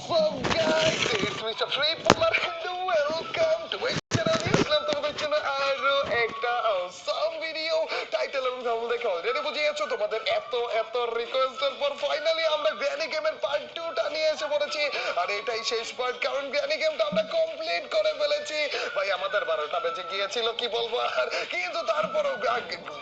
What's up guys? It's Mr. Tripolar and welcome to my channel. ইসলাম তোমাদের জন্য আরো একটা awesome video টাইটেল এবং থাম্বনেল দেখে অলরেডি বুঝে গেছো তোমাদের এত রিকোয়েস্টের পর ফাইনালি আমরা গ্র্যানি গেমের পার্ট 2 টা নিয়ে এসে পড়েছি আর এটাই শেষ পার্ট কারণ গ্র্যানি গেমটা আমরা কমপ্লিট করে ফেলেছি ভাই আমাদের 12টা বেজে গিয়েছিল কি বলবো আর কিন্তু তারপরও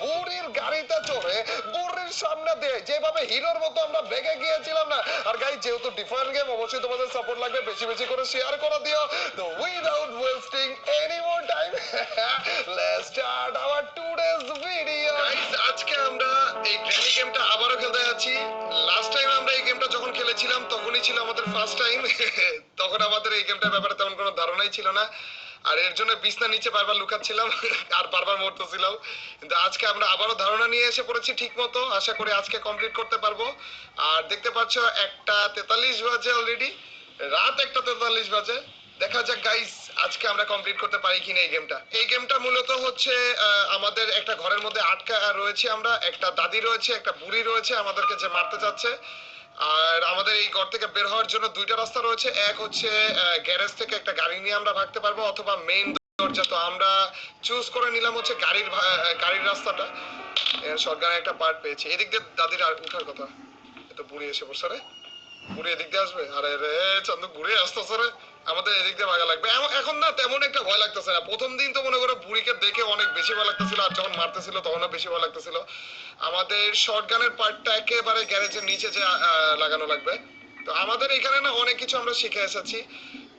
বুড়ির গাড়িতে চড়ে বুড়ির সামনে দিয়ে যেভাবে হিরোর মতো আমরা বেগে গিয়েছিলাম না আর গাইস যেহেতু ডিফারেন্ট গেম অবশ্যই তোমাদের সাপোর্ট লাগবে বেশি বেশি করে শেয়ার করে দিও তো without wasting any more time let's start our today's video guys আজকে আমরা এই গ্র্যানি গেমটা আবারো খেলতে যাচ্ছি লাস্ট টাইম আমরা এই গেমটা যখন খেলেছিলাম তখনই ছিল আমাদের ফার্স্ট টাইম তখন আমাদের এই গেমটার ব্যাপারে তেমন কোনো ধারণাই ছিল না আর এর জন্য বিছনা নিচে বারবার লুকাচ্ছিলাম আর বারবার মরতেছিলাম কিন্তু আজকে আমরা আবারো ধারণা নিয়ে এসে পড়েছি ঠিকমতো আশা করি আজকে কমপ্লিট করতে পারবো আর দেখতে পাচ্ছ 1:43 বাজে অলরেডি রাত 1:43 বাজে দেখা যাক গাইস আজকে আমরা কমপ্লিট করতে পারি কিনা এই গেমটা মূলত হচ্ছে আমাদের একটা ঘরের মধ্যে আটকা রয়েছে আমরা একটা দাদি রয়েছে একটা বুড়ি রয়েছে আমাদেরকে যে মারতে যাচ্ছে আর আমাদের এই ঘর থেকে বের হওয়ার জন্য দুইটা রাস্তা রয়েছে এক হচ্ছে গ্যারেজ থেকে একটা গাড়ি নিয়ে আমরা ভাগতে পারবো অথবা মেইন দরজা তো আমরা চুজ করে নিলাম হচ্ছে গাড়ির রাস্তাটা শটগানের একটা পার্ট পেয়েছি এদিক দিয়ে দাদির আর উঠার কথা তো বুড়ি এসে বসে রে বুড়ি এদিক দিয়ে আসবে আরে রে চন্দু বুড়ি আসতেছে রে আমাদের এদিক দিয়ে ভাগা লাগবে এখন না তেমন একটা ভয় লাগতেছে না প্রথম দিন তো মনে করো বুড়িকে দেখে অনেক বেশি ভয় লাগতেছিল আর যখন মারতেছিল তখনও বেশি ভয় লাগতেছিল আমাদের শটগানের পার্টটা একেবারে গ্যারেজের নিচে যে লাগানো লাগবে তো আমাদের এখানে না অনেক কিছু আমরা শিখে এসেছি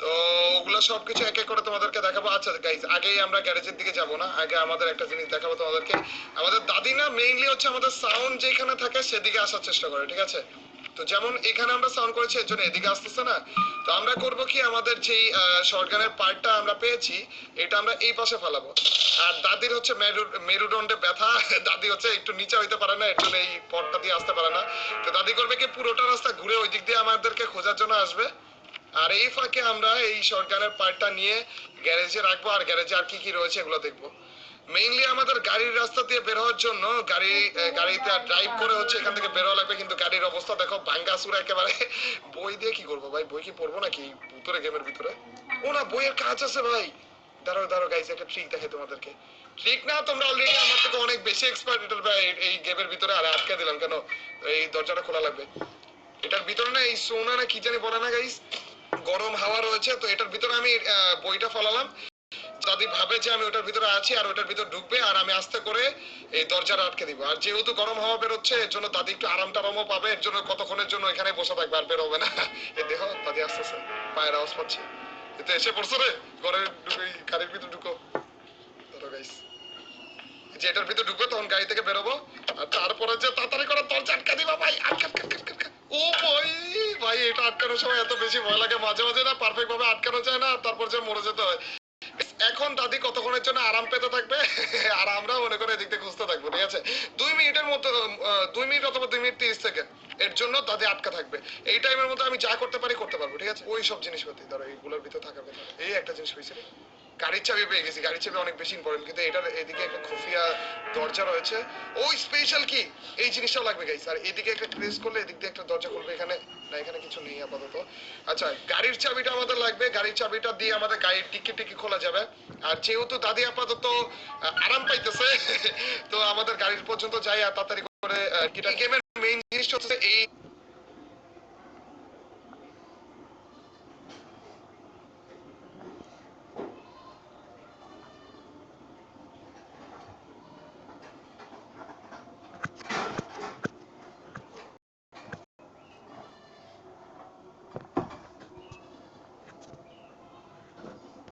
তো ওগুলো সবকিছু এক এক করে তোমাদেরকে দেখাবো আচ্ছা গাইস আগেই আমরা গ্যারেজের দিকে যাব না আগে আমাদের একটা জিনিস দেখাবো তোমাদেরকে আমাদের দাদি না মেইনলি হচ্ছে আমাদের সাউন্ড যেখানে থাকে সেদিকে আসার চেষ্টা করে ঠিক আছে তো যেমন এখানে আমরা সাউন্ড করেছি এর জন্য এদিকে আসতেছে না তো আমরা করব কি আমাদের যেই শটগানের পার্টটা আমরা পেয়েছি এটা আমরা এই পাশে ফেলাবো আর দাদির হচ্ছে মেরুদণ্ডে ব্যথা দাদি হচ্ছে একটু নিচে হইতে পারে না এর জন্য এই পথটা দিয়ে আসতে পারে না তো দাদি করবে কি পুরোটা রাস্তা ঘুরে ওই দিক দিয়ে আমাদেরকে খোঁজার জন্য আসবে আর এই ফাঁকে আমরা এই শটগানের পার্টটা নিয়ে গ্যারেজে রাখবো আর গ্যারেজে আর কি কি রয়েছে এগুলো দেখবো মেইনলি আমাদের গাড়ির রাস্তা দিয়ে বের হওয়ার জন্য গাড়িতে ড্রাইভ করে হচ্ছে এখান থেকে বের হওয়া লাগবে কিন্তু গাড়ির অবস্থা দেখো ভাঙ্গাচুরা একেবারে বই দিয়ে কি করবো ভাই বই কি পড়বো নাকি ভিতরে গেমের ভিতরে ও না বইয়ের কাজ আছে ভাই দাঁড়াও গাইস একটা ট্রিক দেখে তোমাদেরকে ট্রিক না তোমরা অলরেডি আমার থেকে অনেক বেশি এক্সপার্ট এটার ভাই এই গেমের ভিতরে আরে আটকে দিলাম কেন এই দরজাটা খোলা লাগবে এটার ভিতরে না এই সোনা না কি জানি বলে না গাইস গরম হাওয়া রয়েছে তো এটার ভিতরে আমি বইটা ফলালাম দাদি ভাবে যে আমি ওটার ভিতরে আছি আর ওটার ভিতর ঢুকবে আর আমি আস্তে করে এই দরজাটা আটকে দিব আর যেহেতু গরম হাওয়া বেরোচ্ছে এর জন্য দাদি একটু আরাম টারামও পাবে এর জন্য কতক্ষণের জন্য এখানে বসে থাকবে আর বের হবে না এই দেখো দাদি আসতেছে পায়ের আওয়াজ পাচ্ছি এতে এসে পড়ছো রে ঘরের গাড়ির ভিতর ঢুকো ধরো গাইস যে এটার ভিতর ঢুকবে তখন গাড়ি থেকে বেরোবো আর তারপরে যে তাড়াতাড়ি করে দরজা আটকা দিবা ভাই ও ভাই এটা আটকানোর সময় এত বেশি ভয় লাগে মাঝে মাঝে না পারফেক্ট ভাবে আটকানো যায় না তারপর যে মরে যেতে হয় এখন দাদি কতক্ষণের জন্য আরাম পেতে থাকবে আর আমরা মনে করে এদিক থেকে খুঁজতে থাকবো ঠিক আছে 2 মিনিটের মতো 2 মিনিট অথবা 2 মিনিট 30 সেকেন্ড এর জন্য দাদি আটকা থাকবে এই টাইমের মধ্যে আমি যা করতে পারি করতে পারবো ঠিক আছে ওই সব জিনিসপাতি ধরো এইগুলোর ভিতর থাকার কথা এই একটা জিনিস হয়েছে গাড়ির চাবি পেয়ে গেছি গাড়ির চাবি অনেক বেশি ইম্পর্টেন্ট কিন্তু এটার এদিকে একটা খুফিয়া দরজা রয়েছে ওই স্পেশাল কি এই জিনিসটাও লাগবে গাইস আর এদিকে একটা প্রেস করলে এদিক দিয়ে একটা দরজা খুলবে এখানে না এখানে কিছু নেই আপাতত আচ্ছা গাড়ির চাবিটা আমাদের লাগবে গাড়ির চাবিটা দিয়ে আমাদের গাড়ির টিকি খোলা যাবে আর যেহেতু দাদি আপাতত আরাম পাইতেছে তো আমাদের গাড়ির পর্যন্ত যাই আর তাড়াতাড়ি করে গেমের মেইন জিনিসটা হচ্ছে এই